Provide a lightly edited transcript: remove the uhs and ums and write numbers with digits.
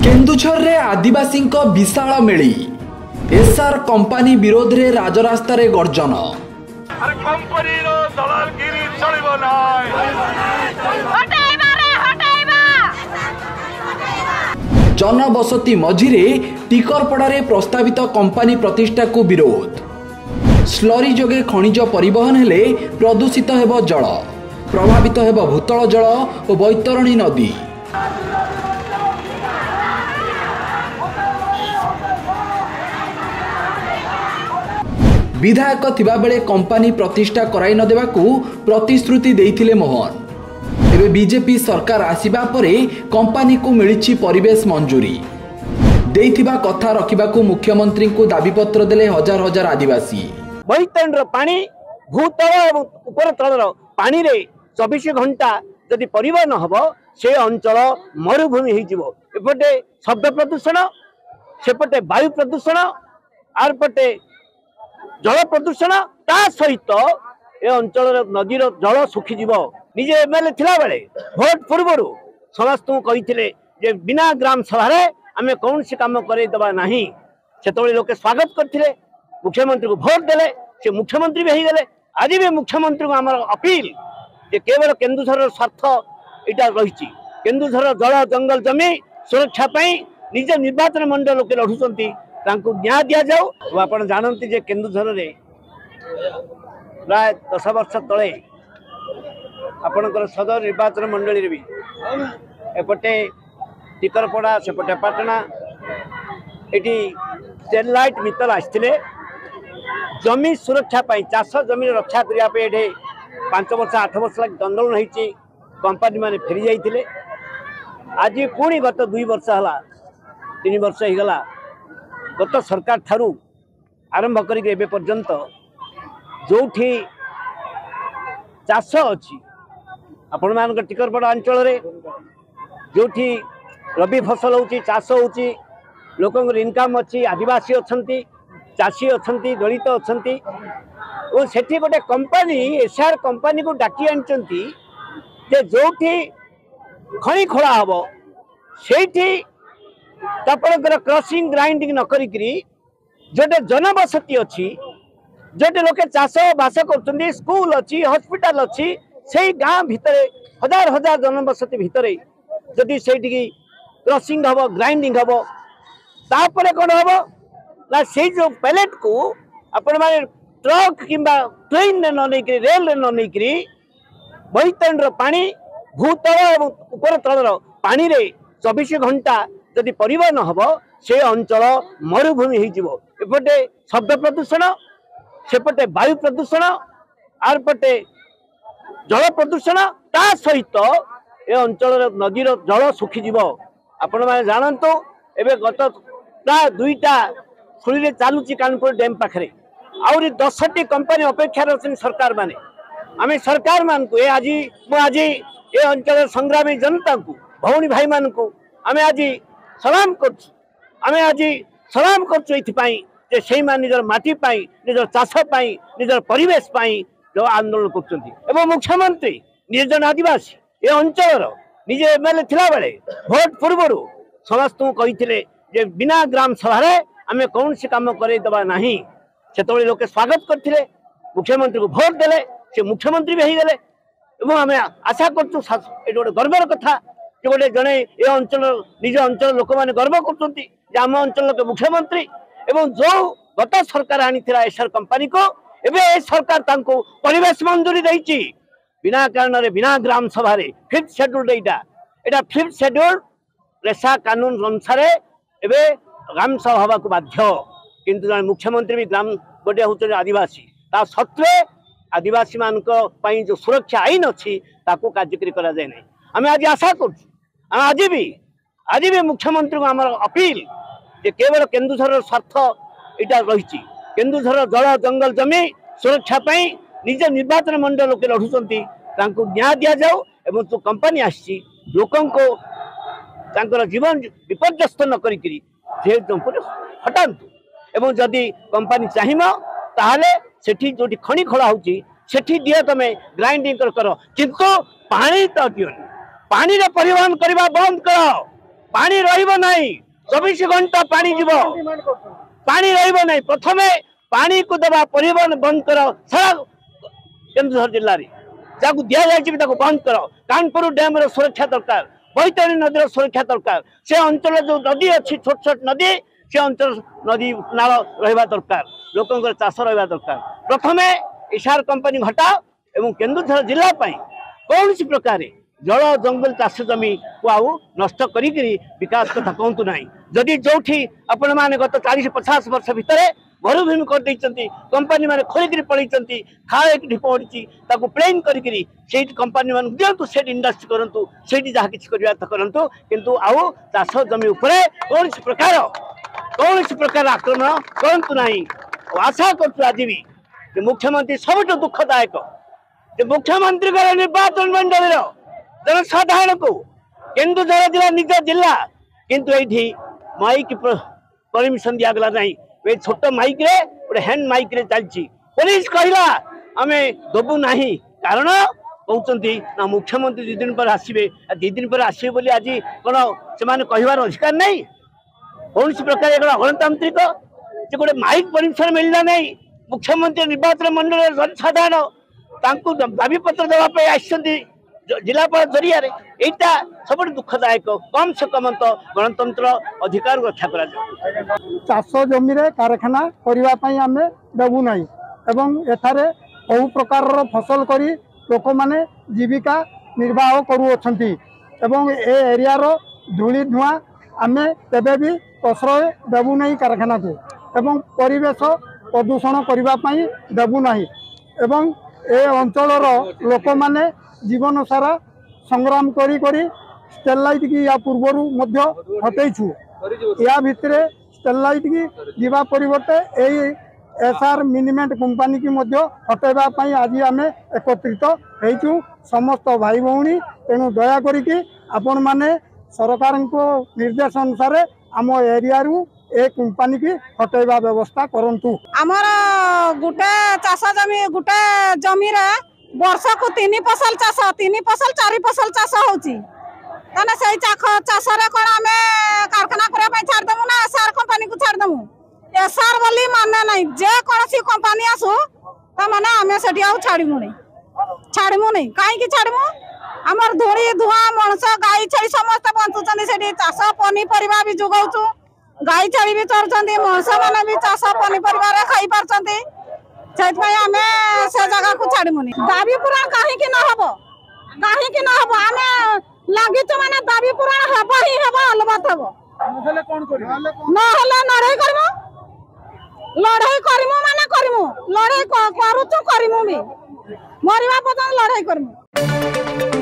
केन्दुझर रे आदिवासी विशाल मेली SR company विरोध रे राजरास्ता रे गर्जन। जनबसती मझिरे टिकरपड़ा रे प्रस्तावित कंपानी प्रतिष्ठा को विरोध। स्लरी जोगे खनिज परिवहन हेले प्रदूषित हेब जल, प्रभावित हेब भूतल जल और बैतरणी नदी। विधायक थिबा बेले कंपानी प्रतिष्ठा कराई न देबाकू प्रतिश्रुति देइथिले मोहन। एबे बीजेपी सरकार आसीबा परे कंपानी को मिलिछि परिवेश मंजूरी। देइथिबा कथा रखिबाकू मुख्यमंत्री को दाबीपत्र देले हजार हजार आदिवासी। बैतरणीर पानी भूतल और ऊपर तलर पानी रे 24 घंटा जदि परिवहन हबो से अंचल मरुभूमि हो जिवो। एपटे शब्द प्रदूषण, सेपटे वायु प्रदूषण, आर पटे जल प्रदूषण, ता सहित ए अंचल नदीर जल सुखीजीव। निजे एमएलए थिला बेले भोट पूर्व समस्त कही जे बिना ग्राम सभा आम कौन सी काम करे दबा नहीं। से लोके स्वागत करते, मुख्यमंत्री को भोट देले, से मुख्यमंत्री भी गले। आज भी मुख्यमंत्री को आम अपील जे केवल केन्दुझर स्वार्थ यहाँ रही। केन्दुझर जल जंगल जमी सुरक्षा निज निर्वाचन मंडल लोके लड़ुंट, न्याय दि जाऊ। आप जानते जे केन्दुझर रे प्राय 10 वर्ष तले आपणकर सदर निर्वाचन मंडली भी एपटे टिकरपड़ा सेपटे पाटना ये स्टेरलाइट मित्तल आसते जमी सुरक्षा चाष जमी रक्षा करने 5 वर्ष 8 वर्ष लगे आंदोलन होती। कंपानी माने फेरी जाइए। आज पुणी गत 2 वर्ष है 3 वर्ष होगला गत सरकार ठारू आरंभ करके एबे पर्यंत जो चाष अच्छी आपण मान टिकरपड़ा अंचल रे जो रबी फसल होची चाष होची लोक इनकम अच्छी, आदिवासी अच्छी, चाषी अच्छी, दलित अच्छी और सेठी गोटे कंपानी एसआर कंपानी को डाकी आनी जो खଣି खोला हम से क्रॉसिंग ग्राइंडिंग न करी जोटे जनबसती अच्छी, जोटे लोके चाष बास कर स्कूल अच्छी, हॉस्पिटल अच्छी, से गाँ भितर हजार हजार जनबसती भितर जदि से क्रॉसिंग हम ग्राइंडिंग हम तापर कौन हम ना से जो पैलेट को आपण माने ट्रक किंबा ट्रेन रे न नहीं रेल रे न नहीं बैतरणीर पानी भूतल और ऊपर तलर पानी रे 24 घंटा जदि परिवहन हम से अंचल मरुभूमि हो जिवो। एपटे शब्द प्रदूषण, सेपटे वायु प्रदूषण, आर पटे जल प्रदूषण, ता सहित ए अंचल नदीर जल सुखीजीव। आपण माने जानतु एबे गत प्राय 2टा खुली चलुची कानपुर डैम पाखे आउरी 10टी कंपानी अपेक्षा अच्छी सरकार माने। आम सरकार मान को आज ये अंचल संग्रामी जनता को भौणी भाई मान को आम आज सलाम कर निजर माटी निजर चाष निजर परिवेश जो आंदोलन कर मुख्यमंत्री निज जन आदिवासी ये अंचल निजे एमएलए थिला बेले भोट पूर्व समस्त कही जे बिना ग्राम सभा आम कौन सी काम करे दबा नहीं। से लोके स्वागत करते, मुख्यमंत्री को भोट देले, से मुख्यमंत्री भी गले। आम आशा कर गोटे गर्वर कथा कि गोटे जड़े ये अंचल निज अंचल लोक मैंने गर्व करम अंचल के मुख्यमंत्री एवं जो गत सरकार आनी एसआर कंपानी को एवं सरकार परिवेश मंजूरी देती बिना कारण बिना ग्राम सभा 5th शेड्यूल यहाँ 5th शेड्यूल रेशा कानून अनुसार एवं ग्राम सभा हवा को बाध्य। किंतु जन मुख्यमंत्री भी ग्राम गोटे हूँ आदिवासी ता सत्वे आदिवासी मान जो सुरक्षा आईन अच्छी कार्यकारी करा जाए ना। आम आज आशा कर आज भी मुख्यमंत्री को आम अपील जे केवल केन्दुझर स्वार्थ यहाँ रही। केन्दुझर जल जंगल जमी सुरक्षा निज निर्वाचन मंडल लोके लड़ुंट, न्याय दि जाऊ। एवं जो कंपानी आसी लोक जीवन विपर्यस्त न करी हटातु एवं जदि कंपानी चाहिए ताहले सेठी जो खଣି खोला होची सेठी दिए तमे ग्राइंडिंग कर किंतु पानी तो दियोनी। पानी रे परिवहन करवा बंद कर। पानी रहिबो नहीं 24 घंटा पानी जीव पानी रहिबो नहीं प्रथमे पानी को दबा परिवहन बंद कर सारा केन्दुझर जिल्ला रे जाकु दिया जाय ताको बंद कर कानपुर डैम रो सुरक्षा दरकार बैतरणी नदी रो सुरक्षा दरकार से अंचल जो नदी अच्छी छोट छोट नदी से अंचल नदी नाल रहिबा दरकार लोकंकर चाष रहिबा दरकार प्रथमे इसार कंपनी हटाओ एवं केन्दुझर जिल्ला पई कौन प्रकार जल जंगल चाष जमी को आउ नष्ट करी विकास कथा कहतु ना जदि जो आपण मैंने गत 40-50 वर्ष भितर मरुभूमि कर कंपनी मैंने खोलिक पड़े खाल एक पड़ी प्लेन करी कंपनी मान दिंतु से इंडस्ट्री करूँ से जहाँ किसी करूँ किंतु आउ चाष जमी उपरे कौन प्रकार आक्रमण करतु ना आशा कर आज भी मुख्यमंत्री सबुठ दुखदायक मुख्यमंत्री निर्वाचन मंडल जनसाधारण को केन्दुझर जिला निज जिला किंतु ये माइक परमिशन दिगला ना ये छोट माइक रे गोटे हैंड माइक रे चलती पुलिस कहला आम दबू ना कारण कहते ना मुख्यमंत्री 2 दिन पर आसवे 2 दिन पर आसवे बोली आज कौन से कहबार अधिकार नहीं कौन प्रकार एक गणतांत्रिक गोटे माइक परमिशन मिलला नहीं मुख्यमंत्री निर्वाचन मंडल जनसाधारण दाबी पत्र देवाई आसती जिलापाल जरिया यहाँ सब दुखदायक कम से कम तो गणतंत्र अधिकार रक्षा करा चाष जमी कारखाना करने आम देवु ना एवं एठारे बहु प्रकार फसल करी लोक माने जीविका निर्वाह करुछंती एवं ए एरिया धूली धुआं आम केबे भी प्रश्रय देवु ना कारखाना को एवं परिवेश प्रदूषण करने देवु ना एवं ए अंचल लोक माने जीवन सारा संग्राम करी स्टेरलाइट की या पूर्वर हटैछु या भितर स्टेरलाइट की जीवा परिवर्ते एसआर मिनिमेंट कंपनी की हटैबा आज आम एकत्रित होइछु समस्त भाई भौणी तेणु दया करिकी आपण माने सरकार को निर्देश अनुसार आम एरिया ए कंपनी की हटैबा व्यवस्था करंतु आमर गुटे चाष जमी गुटे जमी रे वर्ष को 3 फसल चाष 3 फसल 4 फसल चाष होची तने सही चाष रे कोन हमें कारखाना करे पई छाड़ दमु ना एसआर कंपनी को छाड़ दमु एसआर बोली माने नहीं जे कोनसी कंपनी आसु त माने हमें सेठी आउ छाड़िमु नहीं काई की छाड़िमु हमर धूली धुआं मनस गाई छेली समस्त बंतुचंदी सेठी चाष पनी परिबा भी जुगाउचु गाई छेली भी चरचंदी मनस माने भी चाष पनी परिबा रे खाई परचंदी से जगह को छाड़मुनि दाबी पुराण कहीं न हम आम लगी माने दाबी पुराण हम ही हम अलबत हम लड़ाई करमु माने करमु लड़ाई करूचु करमु भी मरिबा पर्यंत लड़ाई करमु।